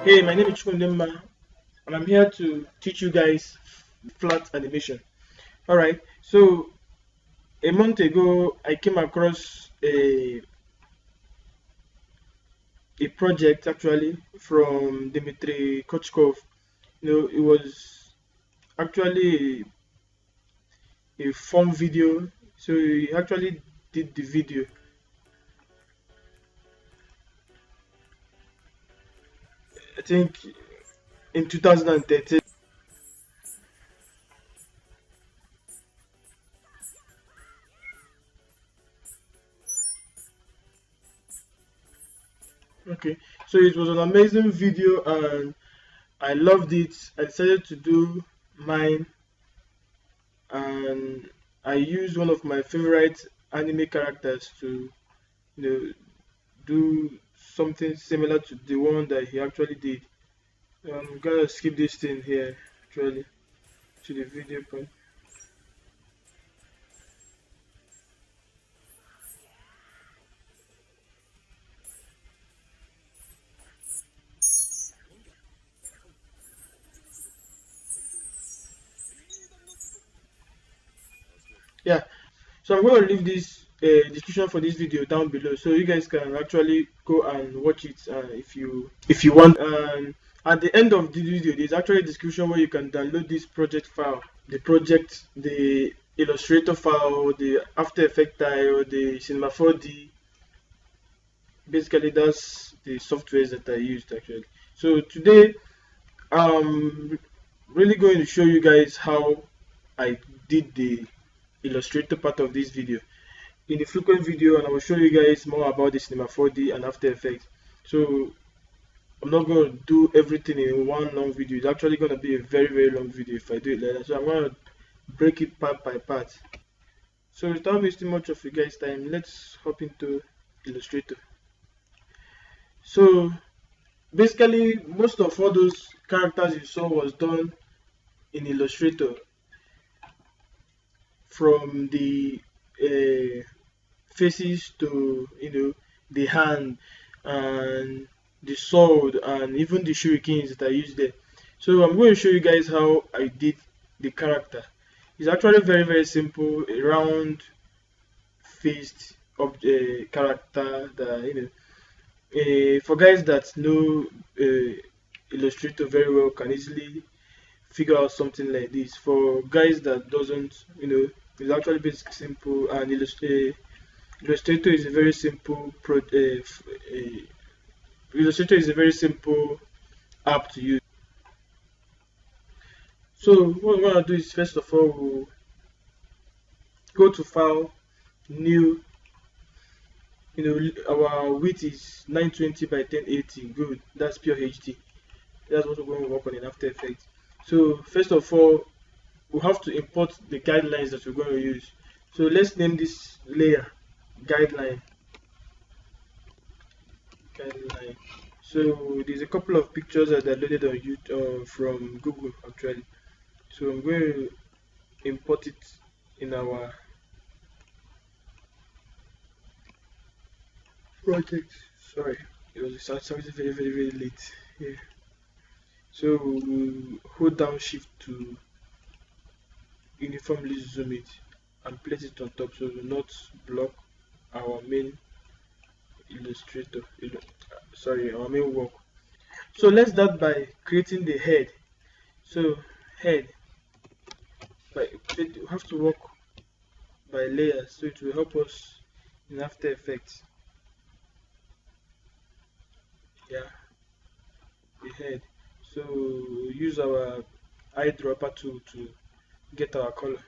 Hey, my name is Chukundemma, and I'm here to teach you guys flat animation. Alright, so a month ago I came across a project actually from Dmitry Kochkov. It was actually a fun video, so he actually did the video. I think in 2013. Okay, so it was an amazing video and I loved it. I decided to do mine, and I used one of my favorite anime characters to do something similar to the one that he actually did. I'm gonna skip this thing here actually to the video point. Yeah, so I'm going to leave this description for this video down below, so you guys can actually go and watch it if you want. And at the end of the video, there's actually a description where you can download this project file, the Illustrator file, the After Effects file, the Cinema 4D. Basically, that's the softwares that I used actually. So today, I'm really going to show you guys how I did the Illustrator part of this video in the frequent video, and I will show you guys more about the Cinema 4D and After Effects. So I'm not going to do everything in one long video. It's actually going to be a very long video if I do it like that. So I'm going to break it part by part. So without wasting much of you guys' time, let's hop into Illustrator. So basically, most of all those characters you saw was done in Illustrator, from the faces to the hand and the sword and even the shurikens that I used there. So I'm going to show you guys how I did the character. It's actually very simple, a round faced of the character that for guys that know Illustrator very well can easily figure out something like this. For guys that doesn't, it's actually basic simple, and Illustrator is a very simple Illustrator is a very simple app to use. So what we're gonna do is, first of all, we'll go to File, New. Our width is 920 by 1080. Good, that's pure HD. That's what we're going to work on in After Effects. So first of all, we have to import the guidelines that we're going to use. So let's name this layer guideline. So there's a couple of pictures that I loaded on YouTube from Google actually. So I'm going to import it in our project. Sorry, it was very late here. So we'll hold down Shift to uniformly zoom it and place it on top so it will not block our main our main work. So let's start by creating the head. So head, we have to work by layers, so it will help us in After Effects. Yeah, the head. So use our eyedropper tool to get our color.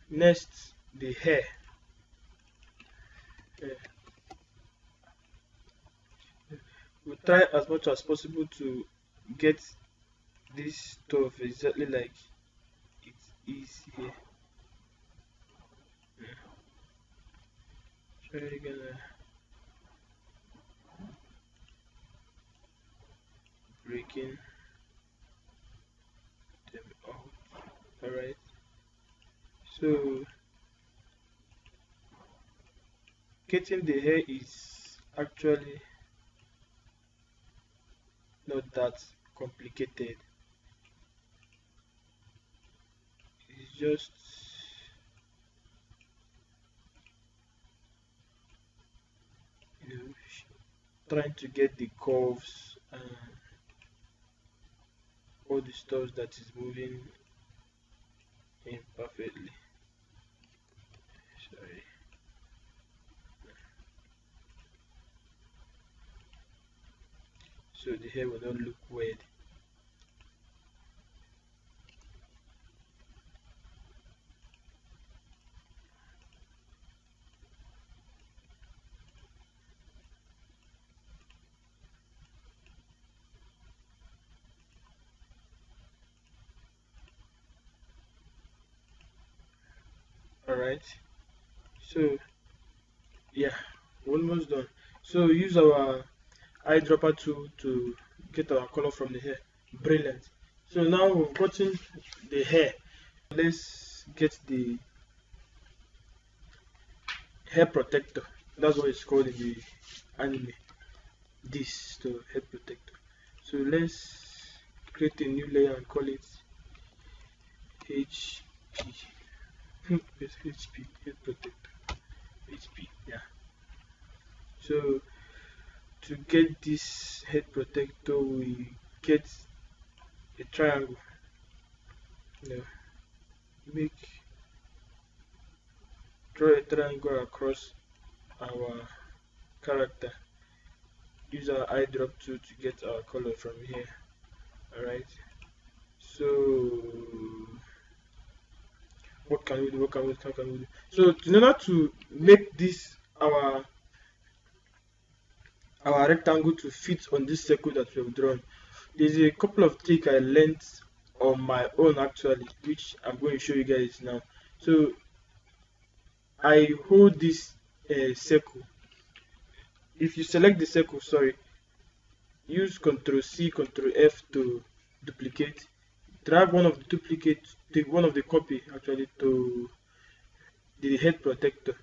Next, the hair. We'll try as much as possible to get this stuff exactly like it is here. So you're gonna breaking them out. Alright, so getting the hair is actually not that complicated. It's just trying to get the curves and all the stuff that is moving in perfectly. Sorry. So the hair will not look weird. Alright, so yeah, almost done. So use our eyedropper tool to get our color from the hair. Brilliant. So now we've gotten the hair. Let's get the hair protector. That's what it's called in the anime. This the hair protector. So let's create a new layer and call it HP. HP head protector. HP, yeah. So to get this head protector, we get a triangle. Draw a triangle across our character. Use our eyedrop tool to get our color from here. Alright. So what can we do? What can we do? So in order to make this our rectangle to fit on this circle that we have drawn, there's a couple of tricks I learned on my own actually, which I'm going to show you guys now. So I hold this circle. If you select the circle, use Ctrl C, Ctrl F to duplicate. Drag one of the duplicates, take one of the copy actually to the head protector.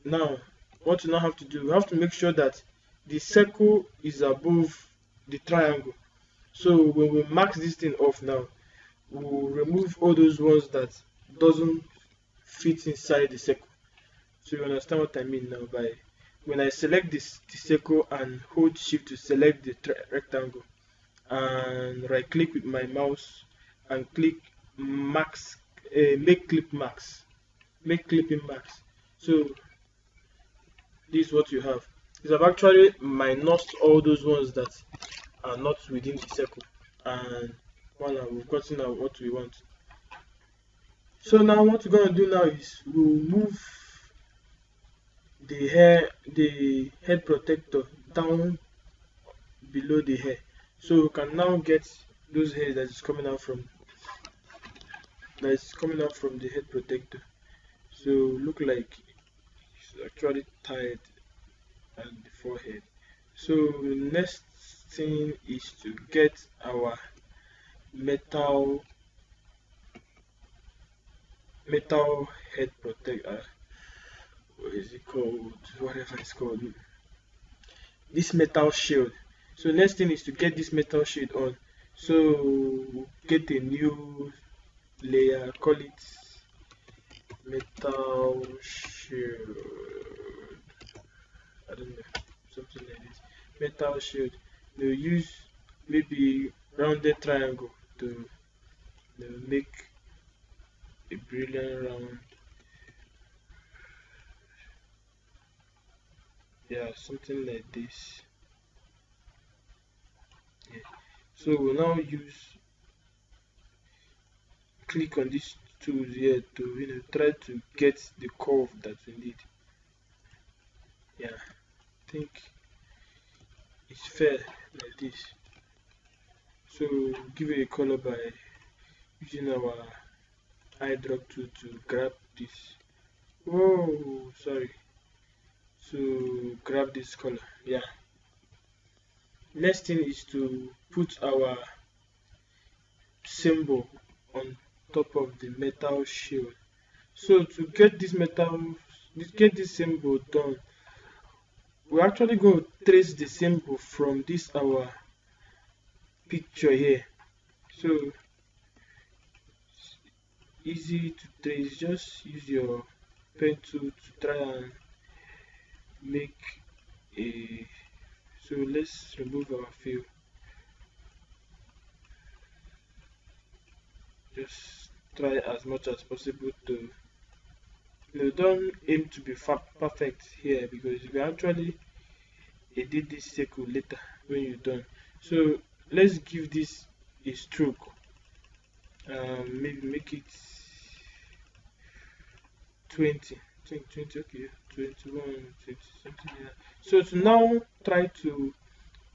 Now, what you now have to do, you have to make sure that the circle is above the triangle. So when we mark this thing off now, we'll remove all those ones that doesn't fit inside the circle. So you understand what I mean now by when I select the circle and hold shift to select the rectangle and right click with my mouse and click max, make clipping marks. So this is what you have. Is I've actually minus all those ones that are not within the circle, and voila, we've gotten out what we want. So now what we're going to do now is we'll move the head protector down below the hair, so we can now get those hairs that is coming out from the head protector. So look like it's actually tied at the forehead. So the next thing is to get our metal head protector. What is it called? Whatever it's called. This metal shield. So next thing is to get this metal shield on. So get a new layer, call it metal shield. I don't know, something like this. Metal shield. We'll use maybe rounded triangle to make a brilliant round. Yeah, something like this. Yeah. So we'll now click on these tools here to try to get the curve that we need. Yeah, I think it's fair like this. So give it a color by using our eyedrop tool to grab this. Oh, sorry. So grab this color. Yeah. Next thing is to put our symbol on top of the metal shield. So to get this symbol done, we're actually going to trace the symbol from this our picture here. So easy to trace. Just use your pen tool to try and make a. So let's remove our fill. Just try as much as possible to. Don't aim to be perfect here, because you can actually edit this circle later when you're done. So let's give this a stroke. Maybe make it 20, okay, 21, 20 something like that. So to now try to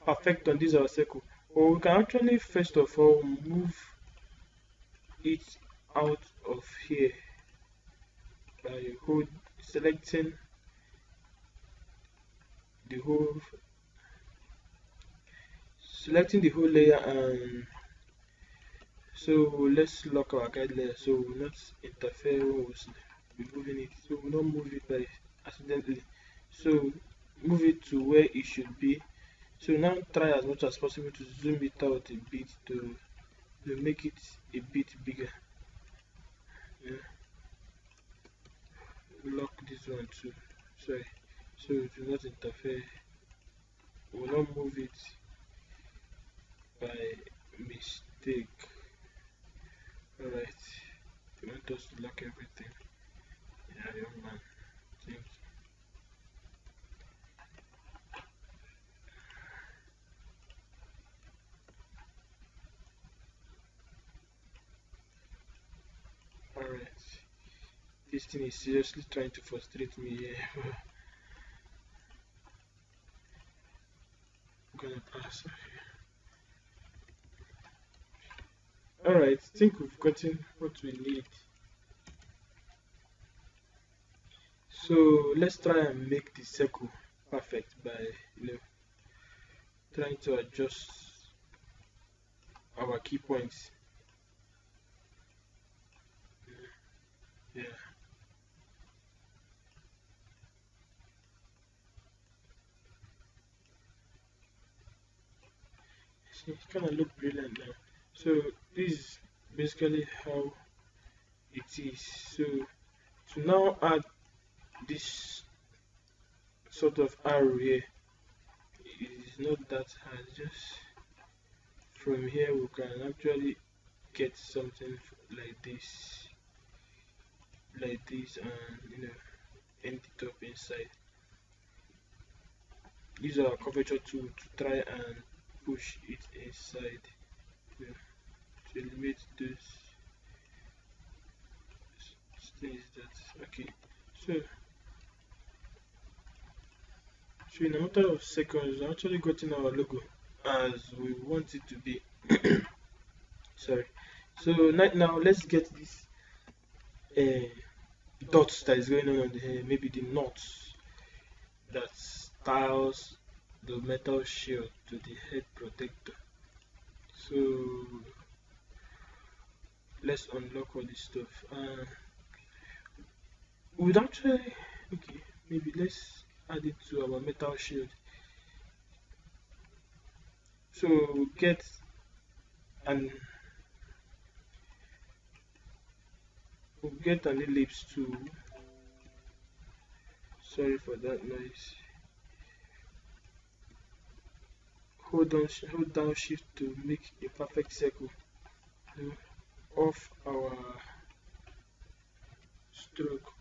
perfect on this our circle, or we can actually first of all move it out of here by selecting the whole layer, and so let's lock our guide layer so we'll not interfere when we're moving it. So we'll not move it by accidentally. So move it to where it should be. So now try as much as possible to zoom it out a bit to make it a bit bigger. Yeah. Lock this one too. Sorry. So it will not interfere. We will not move it by mistake. Alright. You want us to lock everything? Yeah, young man. Thank you. Alright. This thing is seriously trying to frustrate me here. I'm gonna pass. Alright, I think we've gotten what we need. So let's try and make the circle perfect by trying to adjust our key points. Yeah. It's kind of look brilliant now. So this is basically how it is. So to now add this sort of arrow here, it is not that hard. Just from here we can actually get something like this, and end it up inside. Use our curvature tool to try and push it inside to eliminate those things that. Okay, so in a matter of seconds, we've actually gotten our logo as we want it to be. Sorry. So now let's get this dots that is going on the hair, maybe the knots that styles the metal shield to the head protector. So let's unlock all this stuff. We'd actually, okay, maybe let's add it to our metal shield. So we'll get an ellipse tool. Sorry for that noise. Hold down shift to make a perfect circle. Off our stroke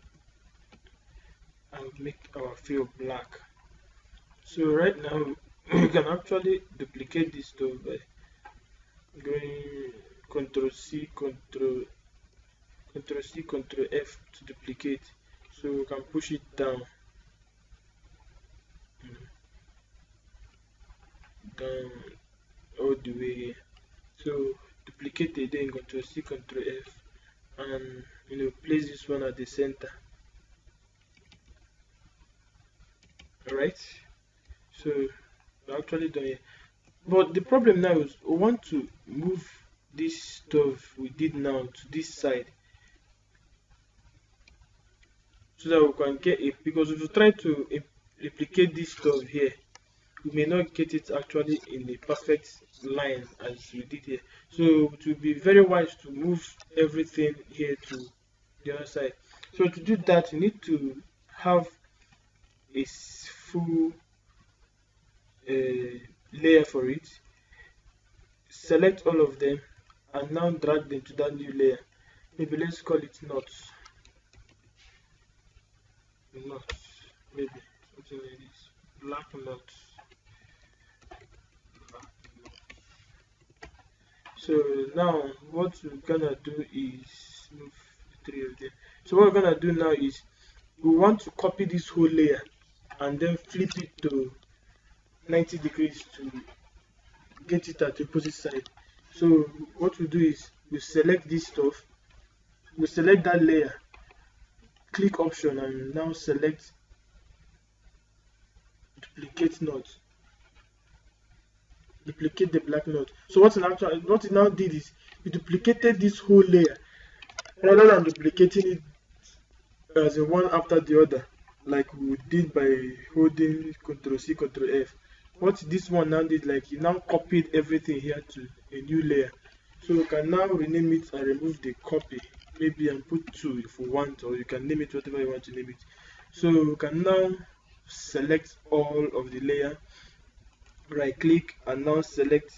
and make our fill black. So right now we can actually duplicate this stuff by going Ctrl C, Ctrl F to duplicate. So we can push it down all the way here. So duplicate it, then Ctrl C, Ctrl F, and place this one at the center. Alright, so we're actually done here. But the problem now is we want to move this stuff we did now to this side, so that we can get it, because if you try to replicate this stuff here we may not get it actually in a perfect line as we did here. So to be very wise to move everything here to the other side. So to do that, you need to have a full layer for it. Select all of them and now drag them to that new layer. Maybe let's call it nuts. Maybe something like this. Black nuts. So now what we're gonna do is move the three of them. So what we're gonna do now is we want to copy this whole layer and then flip it to 90 degrees to get it at the opposite side. So what we do is we select this stuff, we select that layer, click option and now select duplicate node, duplicate the black node. So what it now did is it duplicated this whole layer rather than duplicating it as a one after the other like we did by holding Ctrl+C, Ctrl+F. What this one now did, like, it now copied everything here to a new layer. So you can now rename it and remove the copy, maybe, and put 2 if you want, or you can name it whatever you want to name it. So you can now select all of the layer, right click and now select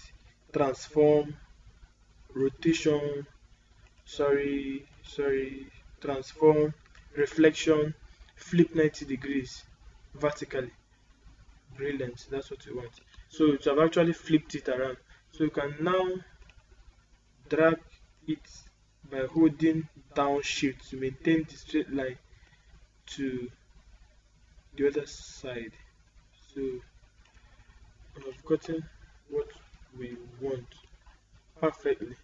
transform, rotation, transform, reflection, flip 90 degrees vertically. Brilliant, that's what you want. So to have actually flipped it around, so you can now drag it by holding down shift to maintain the straight line to the other side. So I've gotten what we want perfectly.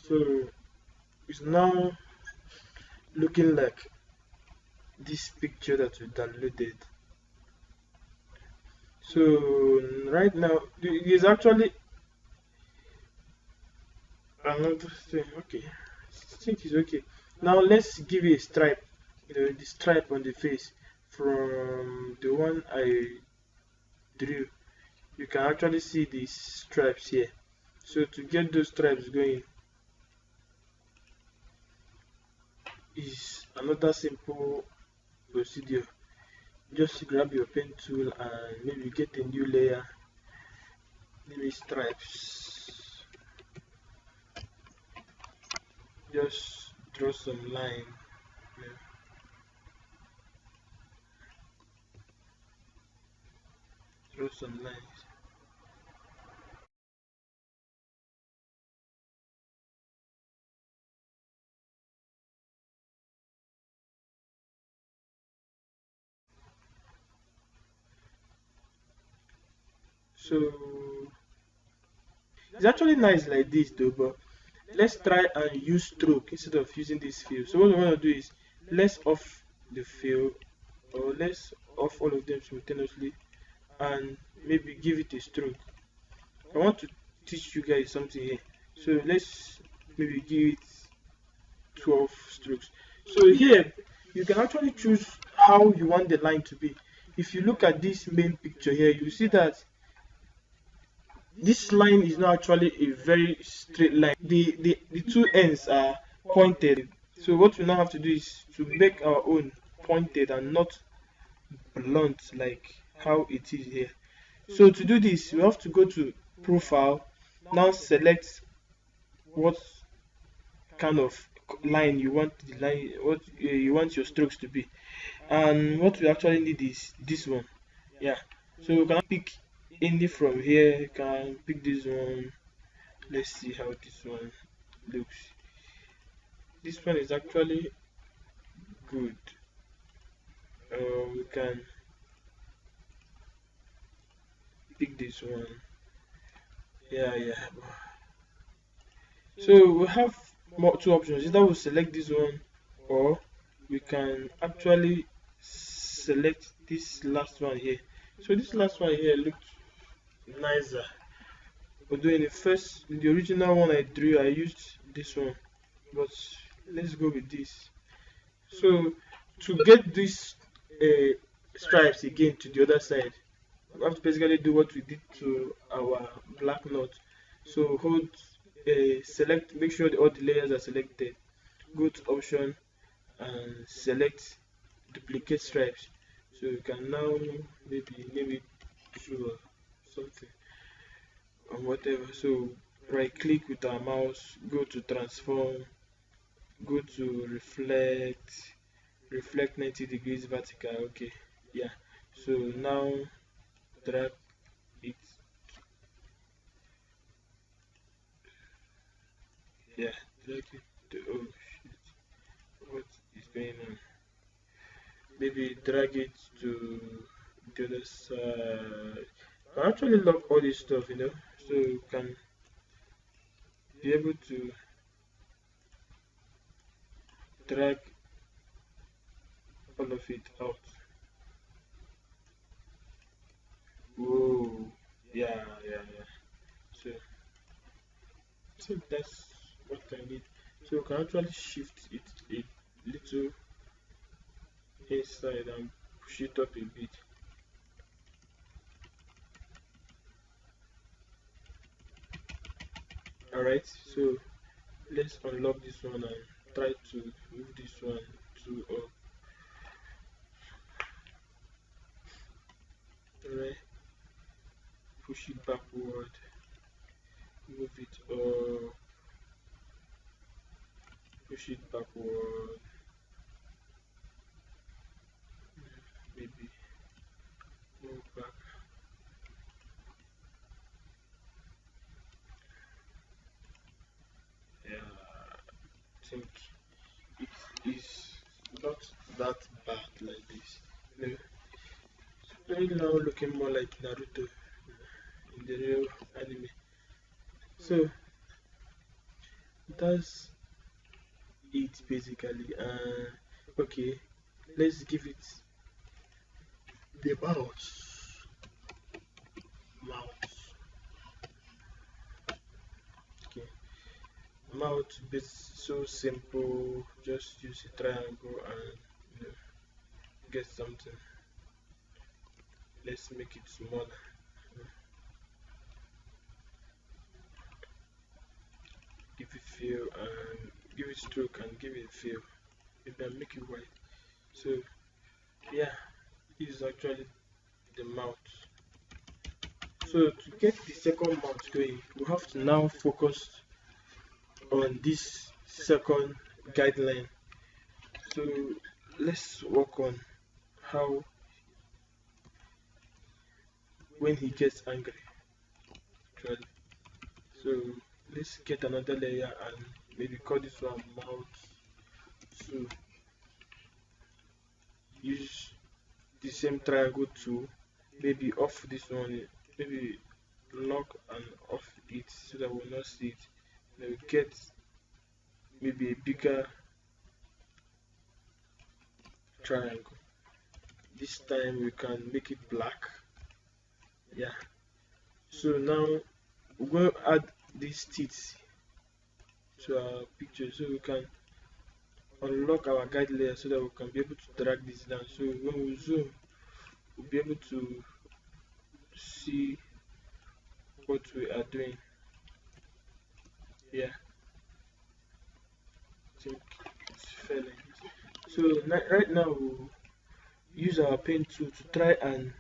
So it's now looking like this picture that we downloaded. So right now there's actually another thing. Okay, I think it's okay. Now let's give it a stripe, the stripe on the face from the one I drew. You can actually see these stripes here. So to get those stripes going is another simple procedure. Just grab your pen tool and maybe get a new layer, maybe stripes. Just draw some line. Draw some lines. So it's actually nice like this though, but let's try and use stroke instead of using this fill. So what we want to do is let's off the fill, or let's off all of them simultaneously and maybe give it a stroke. I want to teach you guys something here. So let's maybe give it 12 strokes. So here you can actually choose how you want the line to be. If you look at this main picture here, you see that this line is not actually a very straight line. The two ends are pointed. So what we now have to do is to make our own pointed and not blunt like how it is here. So to do this, we have to go to profile, now select what kind of line you want the line, what you want your strokes to be, and what we actually need is this one. Yeah, so we can pick any from here. You can pick this one. Let's see how this one looks. This one is actually good. We can pick this one. Yeah. So we have two options. Either we select this one, or we can actually select this last one here. So this last one here looks nicer. Although in the original one I drew, I used this one, but let's go with this. So to get these stripes again to the other side, we have to basically do what we did to our black knot. So hold select, make sure all the layers are selected, go to option and select duplicate stripes. So you can now maybe name it 2 or something or whatever. So right click with our mouse, go to transform, go to reflect 90 degrees vertical. Okay, yeah. So now drag it, yeah, drag it to, oh shit, what is going on? Maybe drag it to the other side. I actually lock all this stuff, so you can be able to drag all of it out. Whoa, yeah. So, so that's what I need. So you can actually shift it a little inside and push it up a bit. Alright, so let's unlock this one and try to move this one to up. Alright, push it backward, move it up, push it backward, maybe move back. Yeah, I think it is not that bad like this. It's very now looking more like Naruto in the real anime. So that's it basically. Okay, let's give it the mouse. Okay, mouse is so simple. Just use a triangle and get something. Let's make it smaller. Give it feel and give it stroke and give it feel. Maybe I make it white. So yeah, this is actually the mouth. So to get the second mouth going, we have to now focus on this second guideline. So let's work on how when he gets angry actually. So let's get another layer and maybe call this one mouth. So use the same triangle to maybe off this one, maybe lock and off it so that we'll not see it. Then we get maybe a bigger triangle. This time we can make it black. Yeah. So now we're going to add these teeth to our picture so we can unlock our guide layer so that we can be able to drag this down. So when we zoom, we'll be able to see what we are doing. Yeah, I think it's fairly. So right now we'll use our pen tool to try and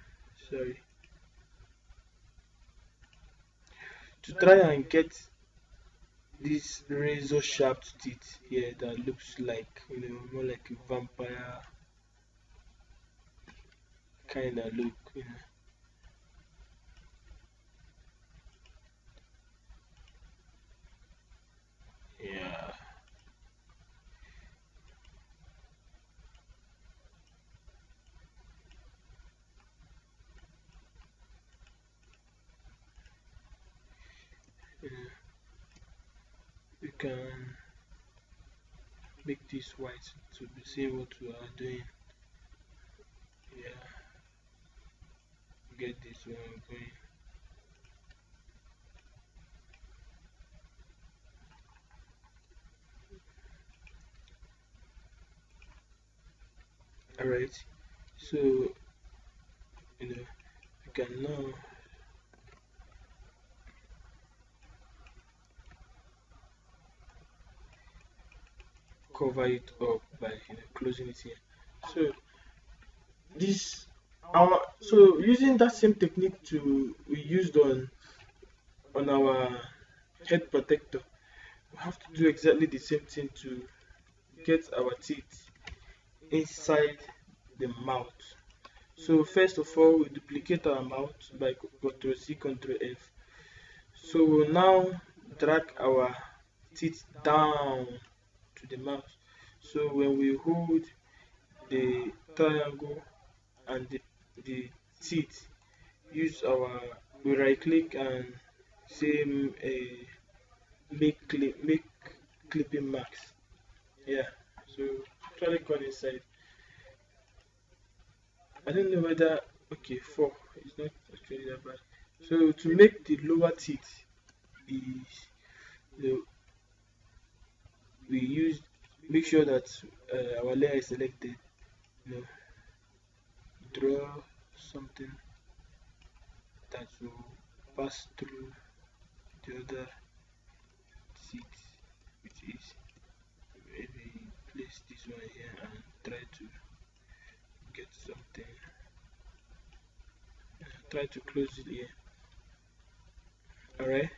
get this razor sharp teeth here that looks like more like a vampire kind of look. Yeah. We can make this white to be see what we are doing. Yeah, get this one going. Alright, so we you can now cover it up by closing it here. So this using that same technique we used on our head protector, we have to do exactly the same thing to get our teeth inside the mouth. So first of all, we duplicate our mouth by Ctrl C, Ctrl F. So we'll now drag our teeth down to the mouth. So when we hold the triangle and the teeth, use we right click and say make clipping marks. Yeah, so actually gone inside. I don't know whether, okay, 4 is not actually that bad. So to make the lower teeth is we make sure that our layer is selected. Draw something that will pass through the other teeth, which is maybe place this one here and try to get something. Try to close it here. Alright,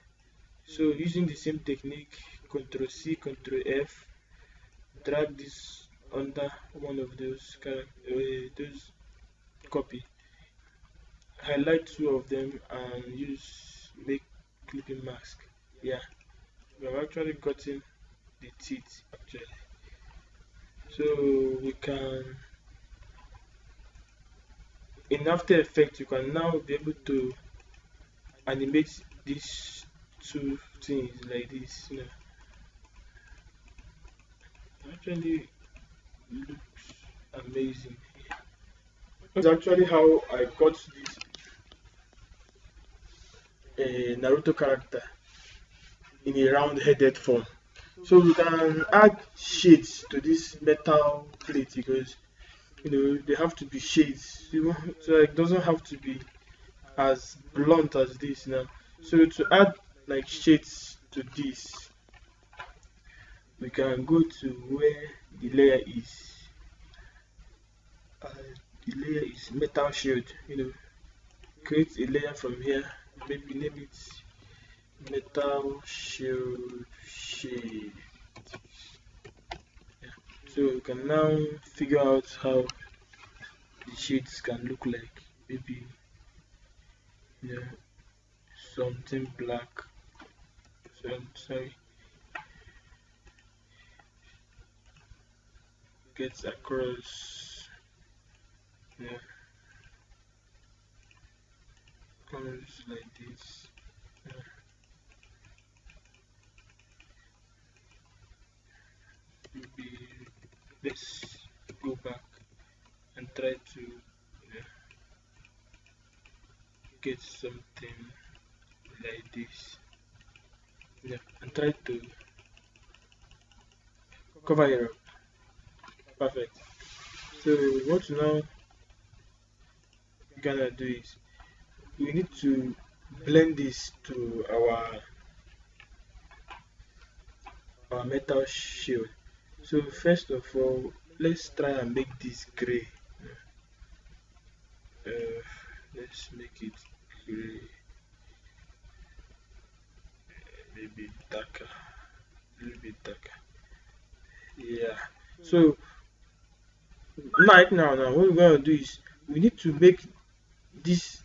so using the same technique, Ctrl C, Ctrl F, drag this under one of those copy, highlight 2 of them and use make clipping mask. Yeah, we have actually gotten the teeth actually. So we can, in After Effects, you can now be able to animate these 2 things like this. Actually looks amazing. That's actually how I got this Naruto character in a round-headed form. So we can add shades to this metal plate because they have to be shades, so it doesn't have to be as blunt as this now. So to add like shades to this, we can go to where the layer is. The layer is metal shield. Create a layer from here. Maybe name it metal shield shade. Yeah. So you can now figure out how the shades can look like. Maybe something black. Sorry. Gets across. Colors like this. Maybe let's go back and try to get something like this. And try to cover it up. Perfect. So what now we're gonna do is we need to blend this to our metal shield. So first of all, let's try and make this gray. Let's make it gray, maybe darker, a little bit darker. Yeah. So right now what we're going to do is we need to make this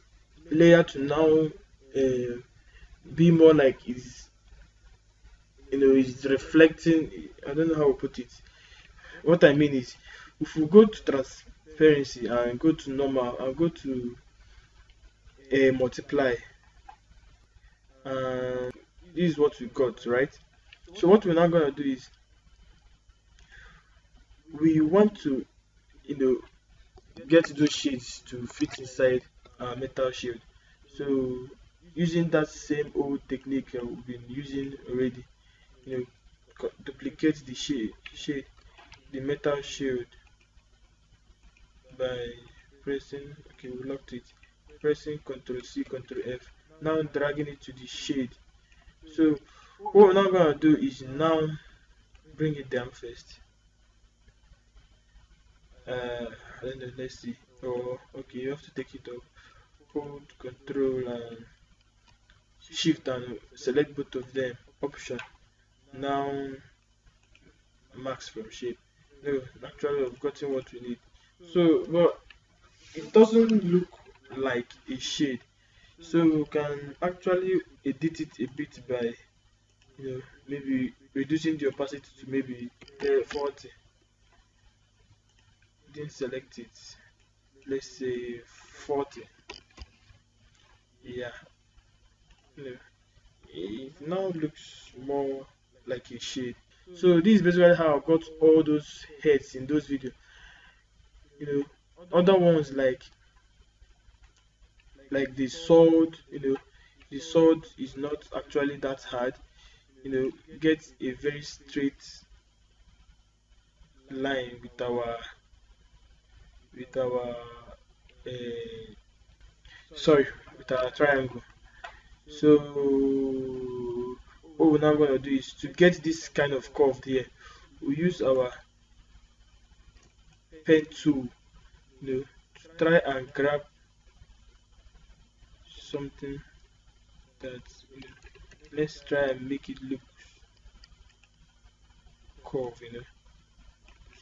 layer to now be more like it's reflecting. I don't know how to put it. What I mean is, if we go to transparency and go to normal and go to multiply, this is what we got, right? So what we're now going to do is we want to get those shades to fit inside our metal shield. So using that same old technique we've been using already, duplicate the shade, the metal shield by pressing, we locked it, pressing Ctrl C, Ctrl F, now dragging it to the shade. So what we're now gonna do is now bring it down first. I don't know, let's see. Oh, okay, you have to take it up. Hold Control and Shift and select both of them. Option. Now max from shape. No, actually I've gotten what we need. So, but it doesn't look like a shade. So we can actually edit it a bit by, maybe reducing the opacity to maybe 40. Then select it, let's say 40. Yeah, it now looks more like a shade. So this is basically how I got all those heads in those videos. Other ones like the sword, the sword is not actually that hard. Get a very straight line with our triangle. So what we're now going to do is to get this kind of curve here, we use our pen tool, to try and grab something that, let's try and make it look curve,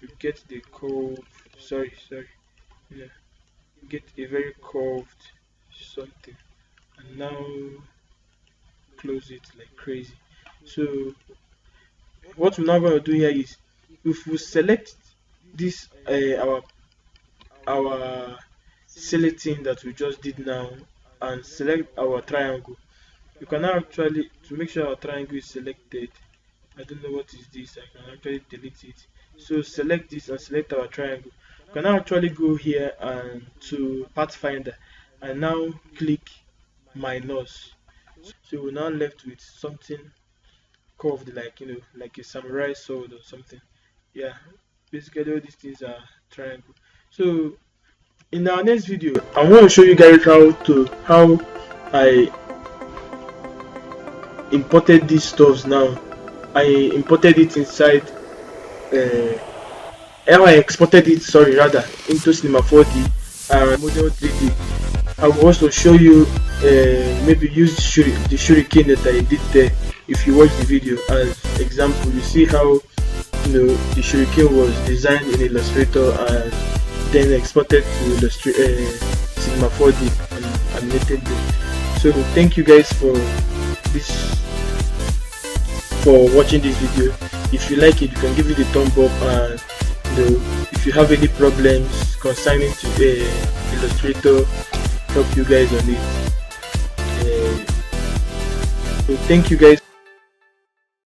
to get the curve, get a very curved something, and now close it like crazy. So what we're now going to do here is, if we select this our selecting that we just did now and select our triangle, you can now actually, to make sure our triangle is selected, I don't know what is this, I can actually delete it. So select this and select our triangle. You can now actually go here and to Pathfinder and now click minus. So we're now left with something curved like, like a samurai sword or something. Yeah, basically all these things are triangle. So in our next video, I want to show you guys how I imported these stuffs. Now I imported it inside how I exported it, into Cinema 4D and Model 3D. I will also show you maybe use the shuriken that I did there. If you watch the video as example, you see how the shuriken was designed in Illustrator and then exported to Cinema 4D and animated them. So thank you guys for watching this video. If you like it, you can give it a thumb up, and if you have any problems concerning to Illustrator, help you guys on it. So thank you guys.